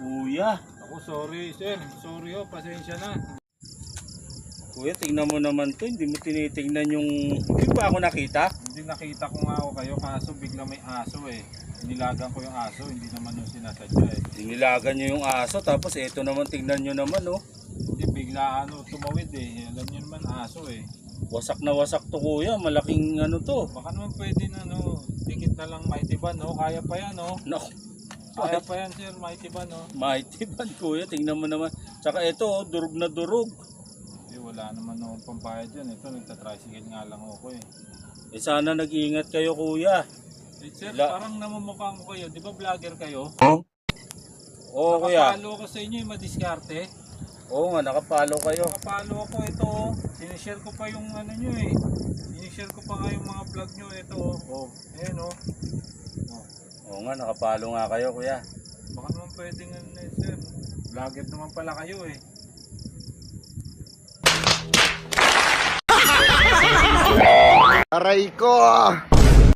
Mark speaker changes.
Speaker 1: Kuya.
Speaker 2: Ako, sorry sir. Sorry oh, pasensya na.
Speaker 1: Kuya, tingnan mo naman to. Hindi mo tinitingnan yung... Hindi ba ako nakita?
Speaker 2: Hindi nakita ko nga ako kayo kaso bigla may aso eh. Nilagan ko yung aso, hindi naman yung sinasadya eh.
Speaker 1: Tinilagan nyo yung aso. Tapos ito naman, tingnan nyo naman oh.
Speaker 2: Hindi bigla tumawid eh. Alam niyo naman aso eh.
Speaker 1: Wasak na wasak to kuya. Malaking ano to.
Speaker 2: Baka naman pwede na dikit na lang Mighty Van kaya pa yan
Speaker 1: Naku.
Speaker 2: Kaya pa yan sir, Mighty Van
Speaker 1: Mighty Van kuya. Tingnan mo naman. Tsaka ito oh, durog na durog.
Speaker 2: Eh wala naman akong pambayad yan. Ito nagtatricycle nga lang ako eh.
Speaker 1: Eh sana nag-iingat kayo kuya.
Speaker 2: Eh sir, parang namumukhang ko kayo. Di ba vlogger kayo?
Speaker 1: Oo kuya.
Speaker 2: Nakapalo ko sa inyo yung madiskarte.
Speaker 1: Oo nga, nakapalo kayo.
Speaker 2: Nakapalo ako ito sinishare ko pa yung ano nyo eh. Sinishare ko pa nga yung mga vlog nyo ito Ayan
Speaker 1: Oo nga, nakapalo nga kayo kuya.
Speaker 2: Baka naman pwedeng sir. Vlogger naman pala kayo eh.
Speaker 3: Aray ko!